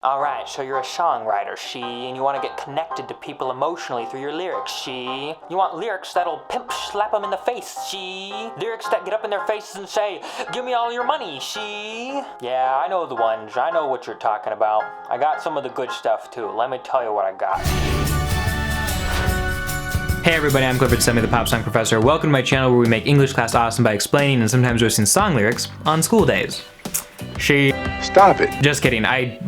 Alright, so you're a songwriter, she, and you want to get connected to people emotionally through your lyrics, she. You want lyrics that'll pimp slap them in the face, she. Lyrics that get up in their faces and say, give me all your money, she. Yeah, I know the ones. I know what you're talking about. I got some of the good stuff too. Let me tell you what I got. Hey everybody, I'm Clifford Semi, the Pop Song Professor. Welcome to my channel where we make English class awesome by explaining and sometimes roasting song lyrics on school days. She. Stop it. Just kidding, I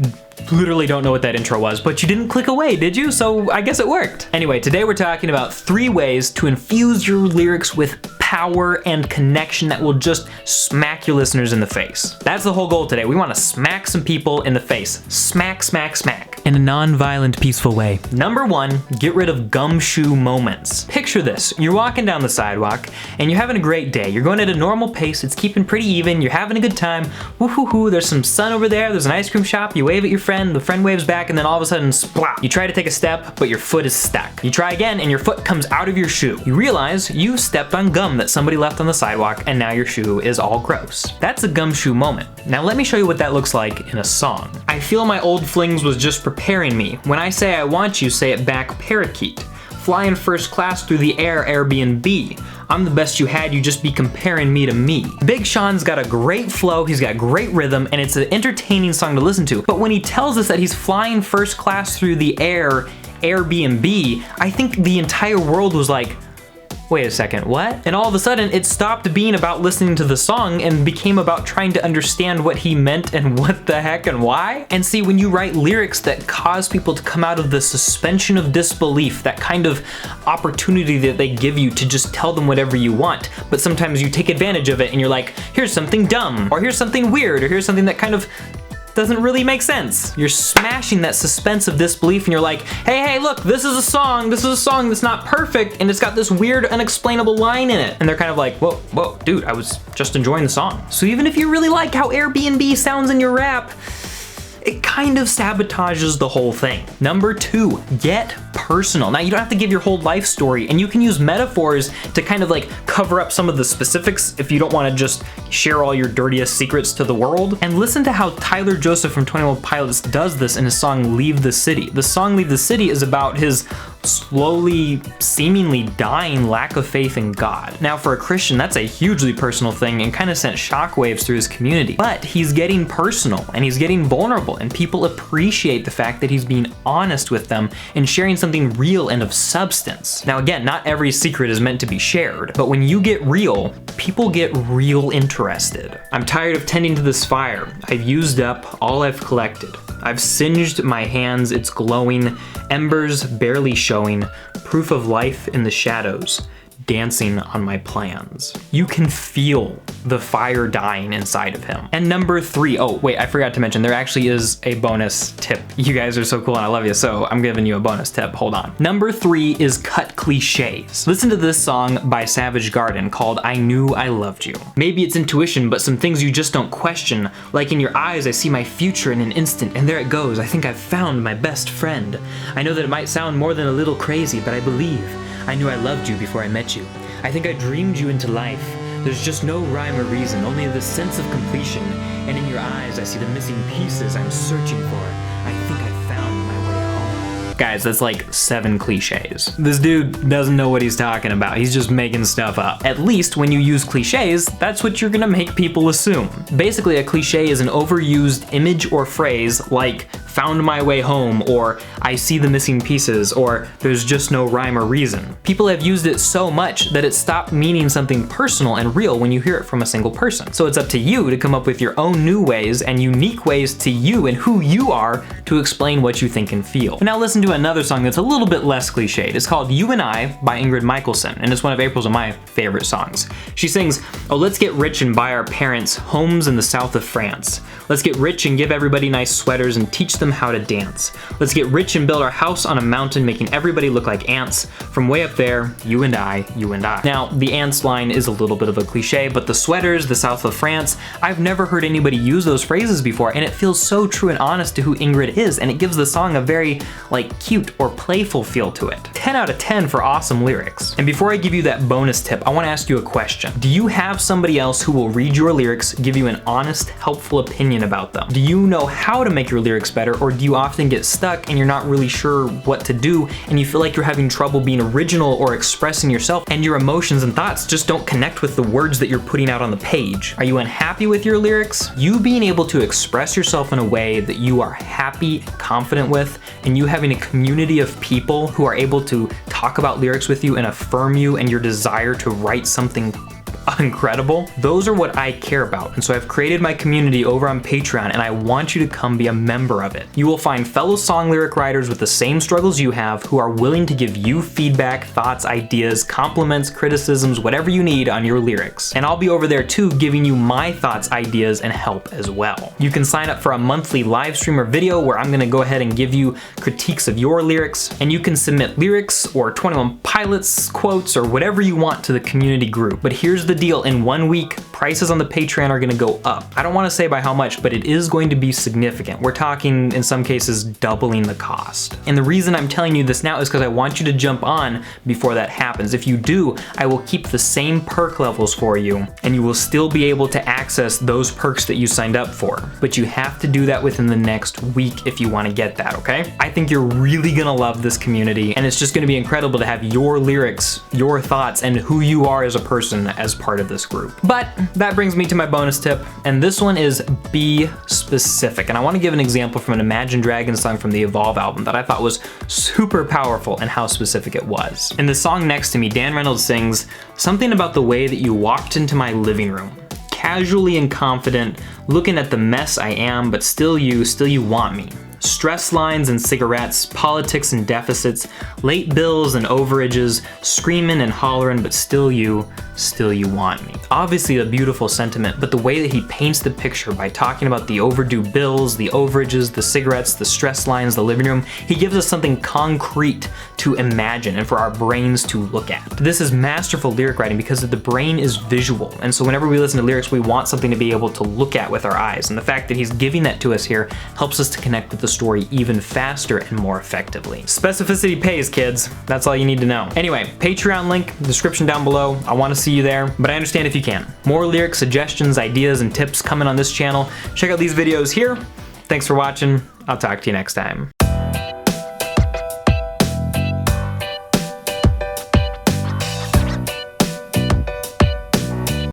literally don't know what that intro was, but you didn't click away, did you? So I guess it worked. Anyway, today we're talking about 3 ways to infuse your lyrics with power and connection that will just smack your listeners in the face. That's the whole goal today. We want to smack some people in the face. Smack, smack, smack. In a non-violent, peaceful way. Number 1, get rid of gumshoe moments. Picture this. You're walking down the sidewalk and you're having a great day. You're going at a normal pace. It's keeping pretty even. You're having a good time. Woo-hoo-hoo. There's some sun over there. There's an ice cream shop. You wave at your friend. The friend waves back and then all of a sudden, splat. You try to take a step, but your foot is stuck. You try again and your foot comes out of your shoe. You realize you stepped on gum that somebody left on the sidewalk and now your shoe is all gross. That's a gumshoe moment. Now let me show you what that looks like in a song. I feel my old flings was just preparing me. When I say I want you, say it back parakeet. Flying first class through the air, Airbnb. I'm the best you had, you just be comparing me to me. Big Sean's got a great flow, he's got great rhythm, and it's an entertaining song to listen to. But when he tells us that he's flying first class through the air, Airbnb, I think the entire world was like, wait a second, what? And all of a sudden, it stopped being about listening to the song and became about trying to understand what he meant and what the heck and why. And see, when you write lyrics that cause people to come out of the suspension of disbelief, that kind of opportunity that they give you to just tell them whatever you want, but sometimes you take advantage of it and you're like, here's something dumb, or here's something weird, or here's something that kind of doesn't really make sense. You're smashing that suspense of disbelief and you're like, hey, look, this is a song that's not perfect and it's got this weird unexplainable line in it. And they're kind of like, whoa, dude, I was just enjoying the song. So even if you really like how Airbnb sounds in your rap, it kind of sabotages the whole thing. Number 2, get personal. Now you don't have to give your whole life story and you can use metaphors to kind of like cover up some of the specifics if you don't want to just share all your dirtiest secrets to the world. And listen to how Tyler Joseph from 21 Pilots does this in his song Leave the City. The song Leave the City is about his slowly, seemingly dying lack of faith in God. Now for a Christian, that's a hugely personal thing and kind of sent shockwaves through his community. But he's getting personal and he's getting vulnerable and people appreciate the fact that he's being honest with them and sharing something real and of substance. Now again, not every secret is meant to be shared, but when you get real, people get real interested. I'm tired of tending to this fire. I've used up all I've collected. I've singed my hands, it's glowing, embers barely showing, proof of life in the shadows, dancing on my plans. You can feel the fire dying inside of him. And number 3, oh wait, I forgot to mention, there actually is a bonus tip. You guys are so cool and I love you, so I'm giving you a bonus tip, hold on. Number 3 is cut cliches. Listen to this song by Savage Garden called I Knew I Loved You. Maybe it's intuition, but some things you just don't question. Like in your eyes, I see my future in an instant, and there it goes. I think I've found my best friend. I know that it might sound more than a little crazy, but I believe. I knew I loved you before I met you. I think I dreamed you into life. There's just no rhyme or reason, only the sense of completion. And in your eyes, I see the missing pieces I'm searching for. I think I found my way home. Guys, that's like 7 cliches. This dude doesn't know what he's talking about. He's just making stuff up. At least when you use cliches, that's what you're gonna make people assume. Basically, a cliche is an overused image or phrase like found my way home, or I see the missing pieces, or there's just no rhyme or reason. People have used it so much that it stopped meaning something personal and real when you hear it from a single person. So it's up to you to come up with your own new ways and unique ways to you and who you are to explain what you think and feel. But now listen to another song that's a little bit less cliched. It's called You and I by Ingrid Michaelson, and it's one of April's and my favorite songs. She sings, oh, let's get rich and buy our parents homes in the south of France. Let's get rich and give everybody nice sweaters and teach them how to dance. Let's get rich and build our house on a mountain, making everybody look like ants. From way up there, you and I, you and I. Now, the ants line is a little bit of a cliche, but the sweaters, the south of France, I've never heard anybody use those phrases before, and it feels so true and honest to who Ingrid is, and it gives the song a very, like, cute or playful feel to it. 10 out of 10 for awesome lyrics. And before I give you that bonus tip, I want to ask you a question. Do you have somebody else who will read your lyrics, give you an honest, helpful opinion about them? Do you know how to make your lyrics better, or do you often get stuck and you're not really sure what to do and you feel like you're having trouble being original or expressing yourself and your emotions and thoughts just don't connect with the words that you're putting out on the page? Are you unhappy with your lyrics? You being able to express yourself in a way that you are happy, confident with, and you having a community of people who are able to talk about lyrics with you and affirm you and your desire to write something incredible, those are what I care about. And so I've created my community over on Patreon, and I want you to come be a member of it. You will find fellow song lyric writers with the same struggles you have who are willing to give you feedback, thoughts, ideas, compliments, criticisms, whatever you need on your lyrics. And I'll be over there too, giving you my thoughts, ideas, and help as well. You can sign up for a monthly live stream or video where I'm gonna go ahead and give you critiques of your lyrics, and you can submit lyrics or 21 Pilots quotes or whatever you want to the community group. But here's the deal, in 1 week, prices on the Patreon are gonna go up. I don't wanna say by how much, but it is going to be significant. We're talking, in some cases, doubling the cost. And the reason I'm telling you this now is because I want you to jump on before that happens. If you do, I will keep the same perk levels for you, and you will still be able to access those perks that you signed up for. But you have to do that within the next week if you wanna get that, okay? I think you're really gonna love this community, and it's just gonna be incredible to have your lyrics, your thoughts, and who you are as a person as part of this group. But that brings me to my bonus tip, and this one is be specific. And I want to give an example from an Imagine Dragons song from the Evolve album that I thought was super powerful and how specific it was. In the song Next to Me, Dan Reynolds sings something about the way that you walked into my living room, casually and confident, looking at the mess I am, but still you want me. Stress lines and cigarettes, politics and deficits, late bills and overages, screaming and hollering, but still you want me. Obviously a beautiful sentiment, but the way that he paints the picture by talking about the overdue bills, the overages, the cigarettes, the stress lines, the living room, he gives us something concrete to imagine and for our brains to look at. This is masterful lyric writing because the brain is visual, and so whenever we listen to lyrics, we want something to be able to look at with our eyes, and the fact that he's giving that to us here helps us to connect with the story even faster and more effectively. Specificity pays, kids. That's all you need to know. Anyway, Patreon link, description down below. I want to see you there, but I understand if you can't. More lyric suggestions, ideas, and tips coming on this channel. Check out these videos here. Thanks for watching. I'll talk to you next time.